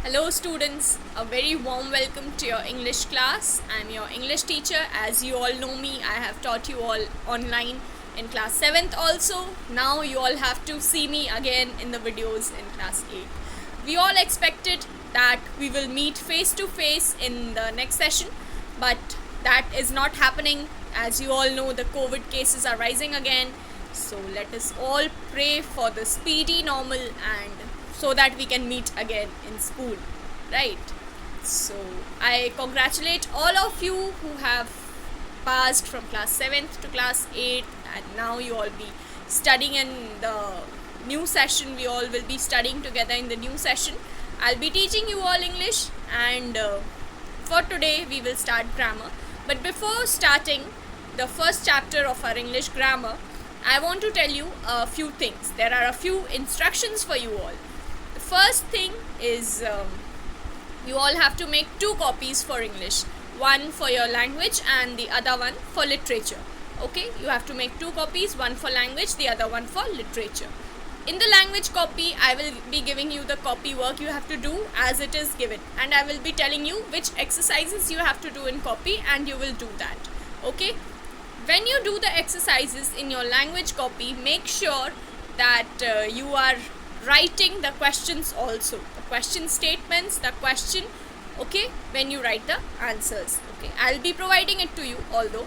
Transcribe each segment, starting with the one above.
Hello students, a very warm welcome to your English class. I am your English teacher. As you all know me, I have taught you all online in class 7th also. Now you all have to see me again in the videos in class 8. We all expected that we will meet face to face in the next session, but that is not happening. As you all know, the COVID cases are rising again. So let us all pray for the speedy normal and so that we can meet again in school, right? So I congratulate all of you who have passed from class 7th to class 8th, and now you all be studying in the new session. We all will be studying together in the new session. I'll be teaching you all English, and for today we will start grammar. But before starting the first chapter of our English grammar, I want to tell you a few things. There are a few instructions for you all. The first thing is you all have to make 2 copies for English, one for your language and the other one for literature. Okay, you have to make 2 copies, one for language, the other one for literature. In the language copy, I will be giving you the copy work you have to do as it is given, and I will be telling you which exercises you have to do in copy, and you will do that. Okay, when you do the exercises in your language copy, make sure that you are writing the questions also, the question statements, the question, okay, when you write the answers. Okay, I'll be providing it to you. Although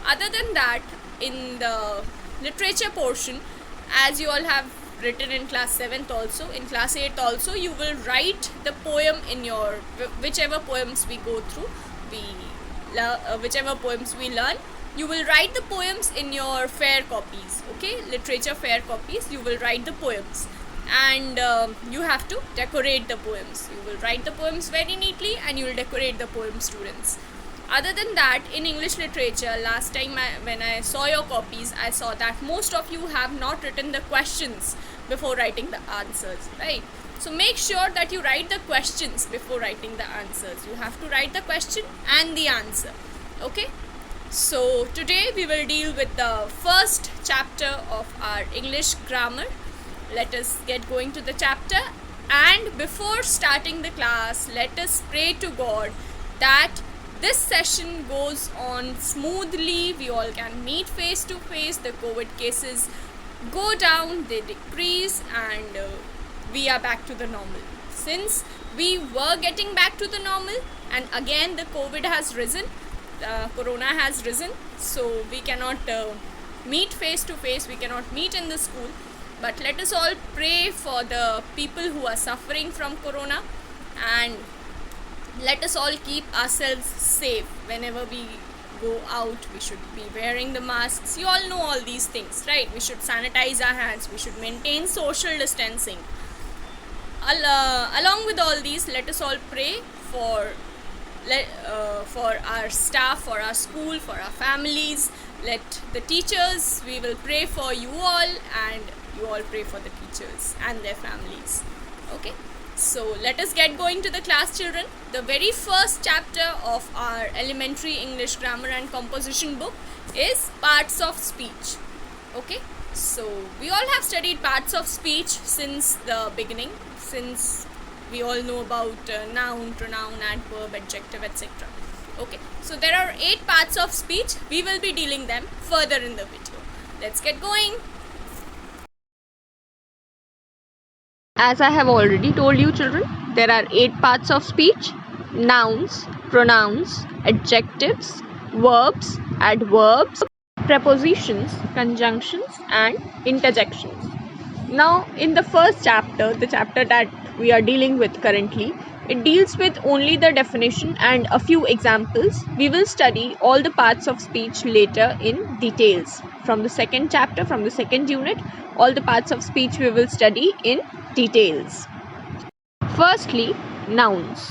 other than that, in the literature portion, as you all have written in class 7th also, in class 8th also, you will write the poem in your whichever poems we go through, whichever poems we learn, you will write the poems in your fair copies. Okay, literature fair copies, you will write the poems, and you have to decorate the poems. You will write the poems very neatly and you will decorate the poem, students. Other than that, in English literature, last time when I saw your copies, I saw that most of you have not written the questions before writing the answers, right? So make sure that you write the questions before writing the answers. You have to write the question and the answer. Okay, so today we will deal with the first chapter of our English grammar. Let us get going to the chapter, and before starting the class, let us pray to God that this session goes on smoothly. We all can meet face to face. The COVID cases go down, they decrease, and we are back to the normal. Since we were getting back to the normal, and again the COVID has risen, corona has risen, so we cannot meet face to face, we cannot meet in the school. But let us all pray for the people who are suffering from corona, and let us all keep ourselves safe. Whenever we go out, we should be wearing the masks. You all know all these things, right? We should sanitize our hands, we should maintain social distancing. Along with all these, let us all pray for our staff, for our school, for our families. Let the teachers, we will pray for you all, and you all pray for the teachers and their families. Okay, so let us get going to the class, children. The very first chapter of our elementary English grammar and composition book is parts of speech. Okay, so we all have studied parts of speech since the beginning, since we all know about noun, pronoun, adverb, adjective, etc. Okay, so there are 8 parts of speech. We will be dealing them further in the video. Let's get going. As I have already told you, children, there are 8 parts of speech: nouns, pronouns, adjectives, verbs, adverbs, prepositions, conjunctions, and interjections. Now, in the first chapter, the chapter that we are dealing with currently, it deals with only the definition and a few examples. We will study all the parts of speech later in details. From the second chapter, from the second unit, all the parts of speech we will study in details. Firstly, nouns.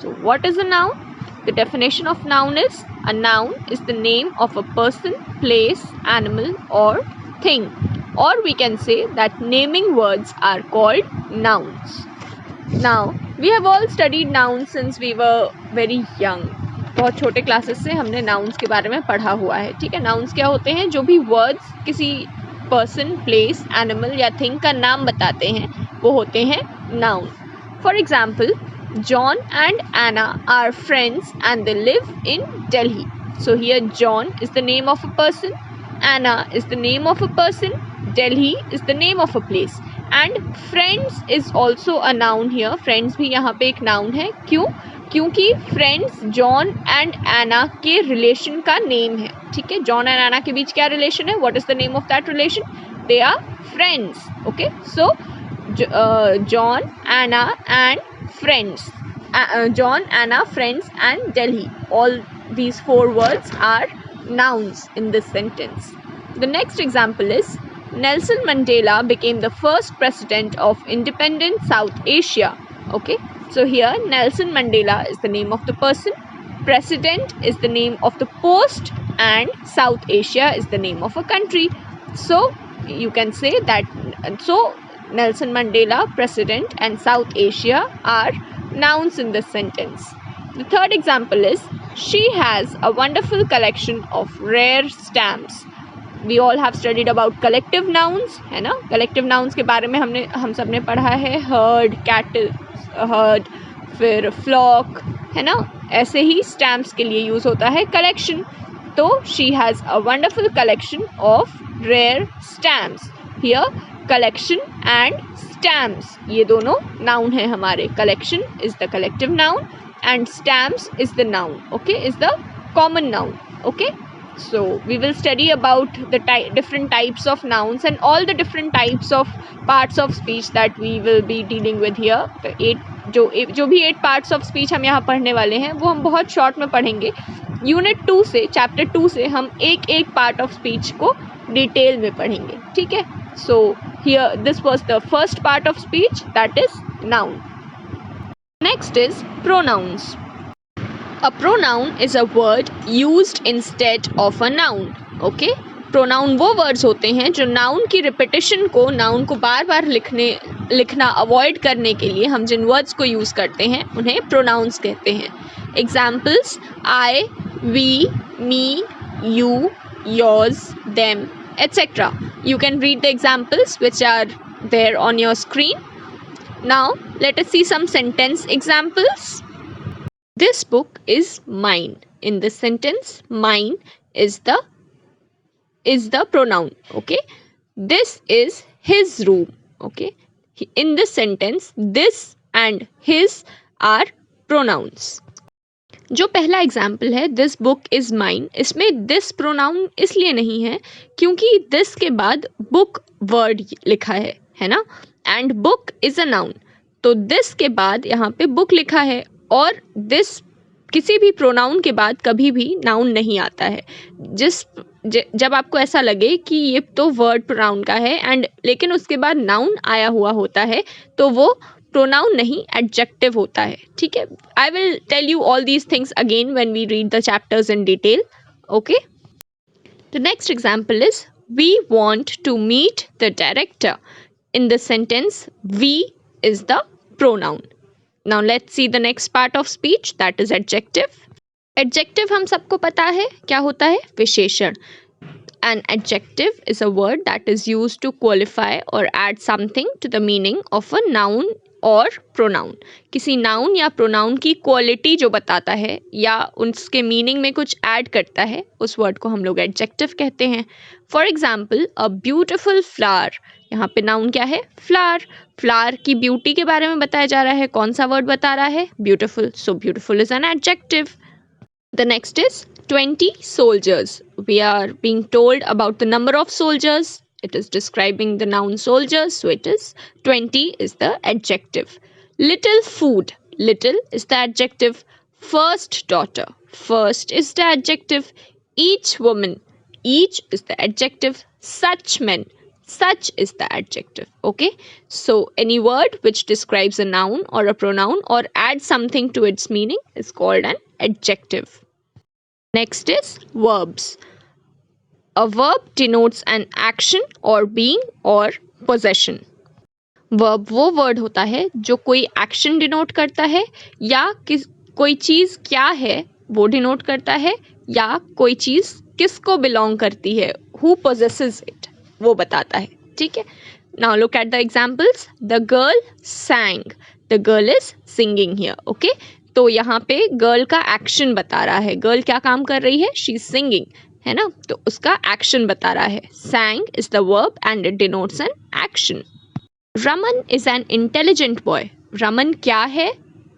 So what is a noun? The definition of noun is: a noun is the name of a person, place, animal, or thing. Or we can say that naming words are called nouns. Now, we have all studied nouns since we were very young. बहुत छोटे classes से हमने nouns के बारे में पढ़ा हुआ है. ठीक है, nouns क्या होते हैं? जो भी words किसी person, place, animal या thing का नाम बताते हैं, वो होते हैं noun. For example, John and Anna are friends and they live in Delhi. So here John is the name of a person, Anna is the name of a person, Delhi is the name of a place, and friends is also a noun here. Friends भी यहाँ पे एक noun है. क्यों? क्योंकि friends John and एना के relation का name है. ठीक है, जॉन एंड एना के बीच क्या रिलेशन है? What is the name of that relation? They are friends. Okay, so John, Anna and friends. John, Anna, friends and Delhi. All these four words are nouns in this sentence. The next example is Nelson Mandela became the first president of independent South Asia. Okay, so here Nelson Mandela is the name of the person, president is the name of the post, and South Asia is the name of a country. So you can say that, so Nelson Mandela, president, and South Asia are nouns in this sentence. The third example is she has a wonderful collection of rare stamps. We all have studied about collective nouns, है ना? Collective nouns के बारे में हम सब ने पढ़ा है. herd, cattle, herd, फिर flock, है ना? ऐसे ही stamps के लिए use होता है collection. तो she has a wonderful collection of rare stamps. Here collection and stamps ये दोनों noun है हमारे. Collection is the collective noun and stamps is the noun. Okay, is the common noun. Okay, so we will study about the different types of nouns and all the different types of parts of speech that we will be dealing with here. जो भी 8 parts of speech हम यहाँ पढ़ने वाले हैं वो हम बहुत short में पढ़ेंगे. यूनिट 2 से, चैप्टर 2 से हम एक पार्ट ऑफ स्पीच को डिटेल में पढ़ेंगे. ठीक है, so here this was the first part of speech, that is noun. Next is pronouns. A pronoun is a word used instead of a noun. Okay? Pronoun वो words होते हैं जो noun की रिपीटिशन को, नाउन को बार बार लिखना avoid करने के लिए हम जिन वर्ड्स को यूज़ करते हैं उन्हें प्रोनाउंस कहते हैं. Examples I, we, me, you, yours, them, etc. You can read the examples which are there on your screen. Now let us see some sentence examples. This book is mine. In this sentence, mine is the pronoun. Okay, this is his room. Okay, in this sentence this and his are pronouns. जो पहला example है this book is mine, इसमें this pronoun इसलिए नहीं है क्योंकि this के बाद बुक वर्ड लिखा है ना, and book is a noun. तो दिस के बाद यहाँ पे बुक लिखा है और दिस किसी भी प्रोनाउन के बाद कभी भी नाउन नहीं आता है. जब आपको ऐसा लगे कि ये तो वर्ड प्रोनाउन का है एंड लेकिन उसके बाद नाउन आया हुआ होता है तो वो प्रोनाउन नहीं, एडजेक्टिव होता है. ठीक है, I will tell you all these things again when we read the chapters in detail. Okay, the next example is we want to meet the director. In this sentence we is the pronoun. Now let's see the next part of speech, that is adjective. Adjective हम सबको पता है क्या होता है? विशेषण. An adjective is a word that is used to qualify or add something to the meaning of a noun or pronoun. किसी noun या pronoun की quality जो बताता है या उसके meaning में कुछ add करता है उस word को हम लोग adjective कहते हैं. For example, a beautiful flower. यहाँ पे नाउन क्या है? फ्लावर. फ्लावर की ब्यूटी के बारे में बताया जा रहा है. कौन सा वर्ड बता रहा है? Beautiful. So beautiful is an adjective. The next is 20 soldiers. We are being told about the number of soldiers. It is describing the noun soldiers. So it is 20 is the adjective. Little food. Little is the adjective. First daughter. First is the adjective. Each woman. Each is the adjective. Such men. Such is the adjective. Okay, so any word which describes a noun or a pronoun or adds something to its meaning is called an adjective. Next is verbs. A verb denotes an action or being or possession. Verb वो word होता है जो कोई action denote करता है या कोई चीज़ क्या है वो denote करता है या कोई चीज़ किसको belong करती है, who possesses it, वो बताता है. ठीक है, now look at the examples. The girl sang. The girl is singing here. Okay, तो यहाँ पे गर्ल का एक्शन बता रहा है. गर्ल क्या काम कर रही है? शी इज सिंगिंग, है ना, तो उसका एक्शन बता रहा है. sang is the verb and it denotes an action. Raman is an intelligent boy. Raman क्या है?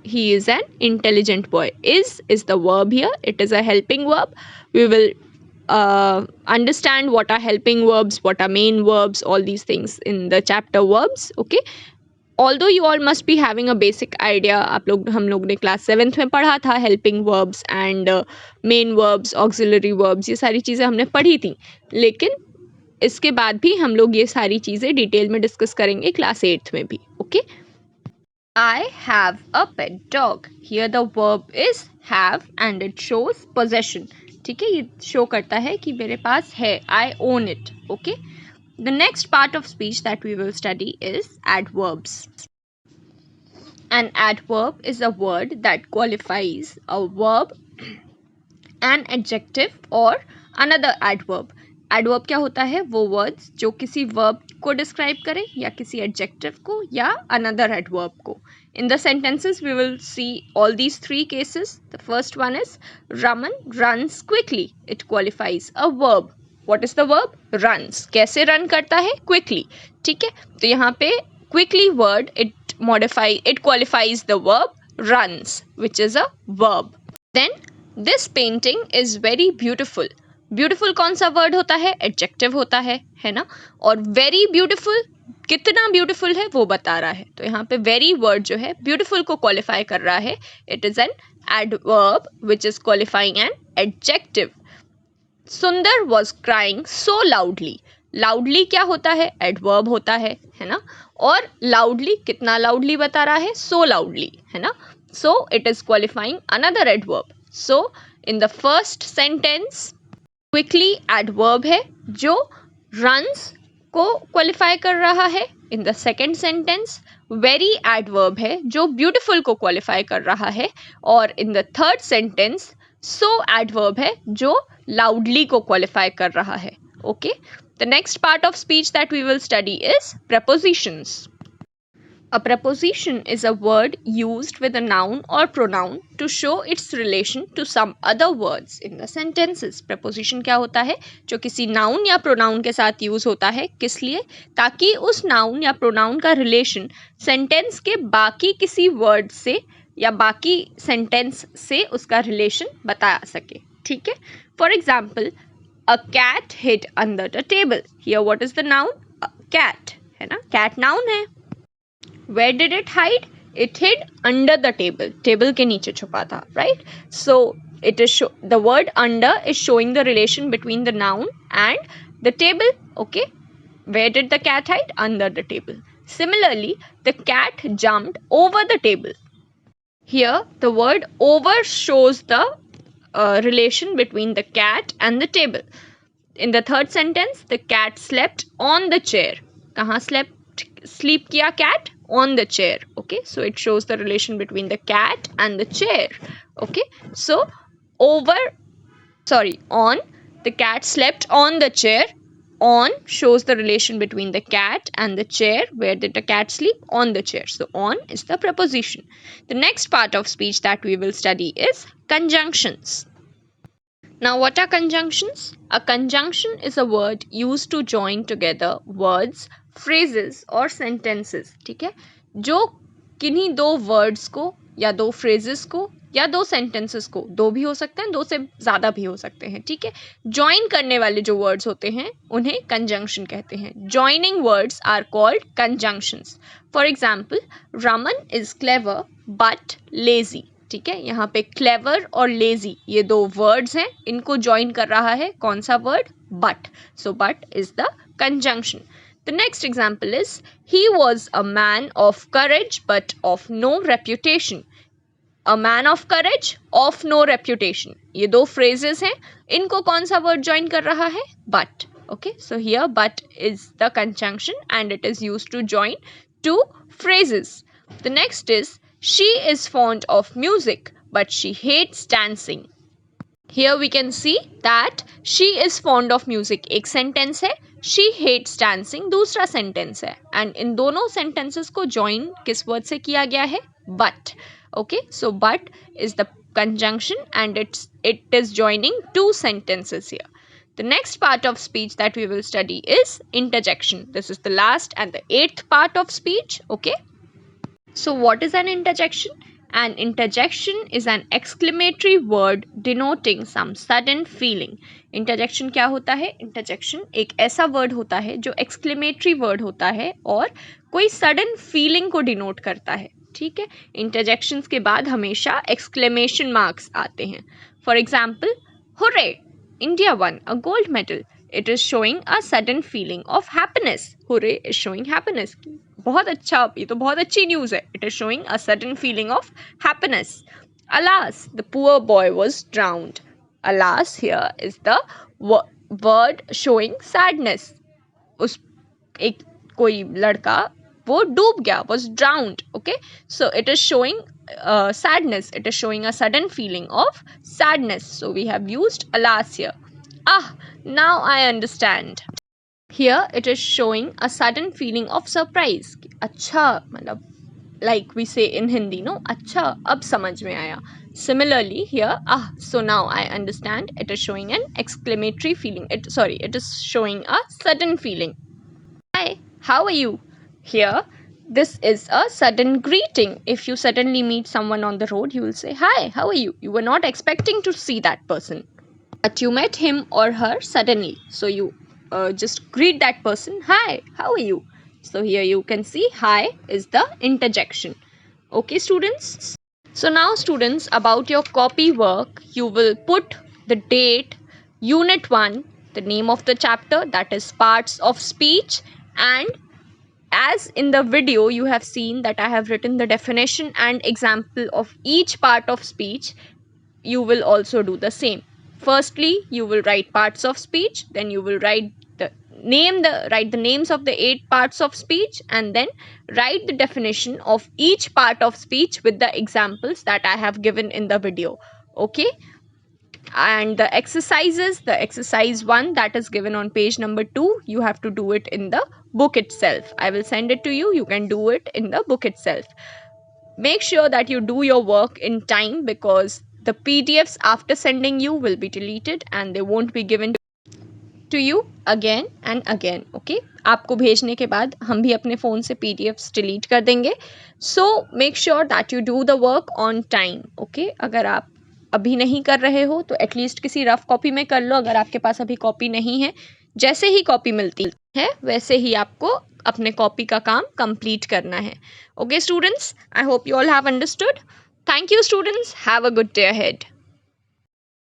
he is an intelligent boy. Is the verb here. It is a helping verb. We will understand what are helping verbs, what are main verbs, all these things in the chapter verbs. Okay, although you all must be having a basic idea. हम लोग ने class 7th में पढ़ा था helping verbs and main verbs, auxiliary verbs, ये सारी चीज़ें हमने पढ़ी थी. लेकिन इसके बाद भी हम लोग ये सारी चीज़ें डिटेल में डिस्कस करेंगे क्लास 8th में भी. Okay, I have a pet dog. Here the verb is have and it shows possession. ठीक है, ये शो करता है कि मेरे पास है. I own it. Okay. The next part of speech that we will study is adverbs. An adverb is a word that qualifies a verb, an adjective or another adverb. Adverb क्या होता है? वो words जो किसी verb को describe करे या किसी एडजेक्टिव को या अनदर एडवर्ब को. In the sentences we will see all these 3 cases. The first one is Raman runs quickly. It qualifies a verb. What is the verb? Runs. कैसे रन करता है? क्विकली. ठीक है, तो यहाँ पे quickly word it qualifies the verb runs which is a verb. Then this painting is very beautiful. Beautiful कौन सा वर्ड होता है? एडजेक्टिव होता है ना. और वेरी ब्यूटीफुल कितना ब्यूटीफुल है वो बता रहा है. तो यहाँ पे वेरी वर्ड जो है ब्यूटीफुल को क्वालिफाई कर रहा है. It is an adverb which is qualifying an adjective. Sundar was crying so loudly. Loudly क्या होता है? एडवर्ब होता है ना. और लाउडली कितना लाउडली बता रहा है? सो लाउडली, है ना. So it is qualifying another adverb. So in the first sentence quickly adverb है जो रन्स को क्वालिफाई कर रहा है. In the second sentence very adverb है जो ब्यूटीफुल को क्वालिफाई कर रहा है. और in the third sentence so adverb है जो लाउडली को क्वालिफाई कर रहा है. Okay, the next part of speech that we will study is prepositions. A preposition is a word used with a noun or pronoun to show its relation to some other words in the sentences. Preposition क्या होता है? जो किसी noun या pronoun के साथ use होता है. किस लिए? ताकि उस noun या pronoun का relation sentence के बाकी किसी word से या बाकी sentence से उसका relation बताया सके. ठीक है? For example, a cat hid under the table. Here what is the noun? A cat, है ना. Cat noun है. Where did it hide? It hid under the table. Table के नीचे छुपा था, right? So it is the word under is showing the relation between the noun and the table. Okay, where did the cat hide? Under the table. Similarly, the cat jumped over the table. Here, the word over shows the relation between the cat and the table. In the third sentence, the cat slept on the chair. कहाँ sleep किया cat? On the chair. Okay, so it shows the relation between the cat and the chair. Okay, so on, the cat slept on the chair. On shows the relation between the cat and the chair. Where did the cat sleep? On the chair. So on is the preposition. The next part of speech that we will study is conjunctions. Now what are conjunctions? A conjunction is a word used to join together words, phrases और sentences. ठीक है, जो किन्हीं 2 words को या 2 phrases को या 2 sentences को, 2 भी हो सकते हैं, 2 से ज़्यादा भी हो सकते हैं. ठीक है, join करने वाले जो words होते हैं उन्हें conjunction कहते हैं. Joining words are called conjunctions. For example, Raman is clever but lazy. ठीक है, यहाँ पे clever और lazy ये 2 words हैं. इनको join कर रहा है कौन सा word? But. So but is the conjunction. The next example is he was a man of courage but of no reputation. A man of courage, of no reputation. ये 2 phrases हैं. इनको कौन सा word join कर रहा है? But. Okay, so here but is the conjunction and it is used to join 2 phrases. The next is she is fond of music but she hates dancing. Here we can see that she is fond of music एक sentence है, she hates dancing दूसरा sentence है, and इन दोनों sentences को join किस word से किया गया है? But. Okay, so but is the conjunction and it is joining two sentences here. The next part of speech that we will study is interjection. This is the last and the 8th part of speech. Okay. So what is an interjection? An interjection is an exclamatory word denoting some sudden feeling. Interjection क्या होता है? Interjection एक ऐसा word होता है जो exclamatory word होता है और कोई sudden feeling को denote करता है. ठीक है. Interjections के बाद हमेशा exclamation marks आते हैं. For example, hooray! India won a gold medal. It is showing a sudden feeling of happiness. Hooray is showing happiness. बहुत अच्छा, ये तो बहुत अच्छी न्यूज़ है. It is showing a sudden feeling of happiness. Alas, the poor boy was drowned. Alas here is the word showing sadness. उस एक कोई लड़का वो डूब गया, was drowned. Okay, so it is showing sadness. It is showing a sudden feeling of sadness. So we have used alas here. Now I understand. Here it is showing a sudden feeling of surprise. अच्छा मतलब like we say in Hindi, no? अच्छा अब समझ में आया. Similarly here, so now I understand. It is showing an exclamatory feeling. It is showing a sudden feeling. Hi, how are you? Here, this is a sudden greeting. If you suddenly meet someone on the road, you will say, hi, how are you? You were not expecting to see that person, but you met him or her suddenly. So you just greet that person, hi, how are you? So here you can see hi is the interjection. Okay, students? So now students, about your copy work, you will put the date, unit 1, the name of the chapter, that is parts of speech, and as in the video you have seen that I have written the definition and example of each part of speech, you will also do the same. Firstly, you will write parts of speech, then you will write the names of the 8 parts of speech, and then write the definition of each part of speech with the examples that I have given in the video. Okay, and the exercises, the exercise 1 that is given on page number 2, you have to do it in the book itself. I will send it to you. You can do it in the book itself. Make sure that you do your work in time, because the PDFs after sending you will be deleted and they won't be given to you again and again. Okay, आपको भेजने के बाद हम भी अपने phone से PDFs delete कर देंगे. So make sure that you do the work on time. Okay, अगर आप अभी नहीं कर रहे हो तो एटलीस्ट किसी रफ कॉपी में कर लो. अगर आपके पास अभी कॉपी नहीं है, जैसे ही कॉपी मिलती है वैसे ही आपको अपने कॉपी का काम कंप्लीट करना है. Okay students, I hope you all have understood. Thank you students, have a good day ahead.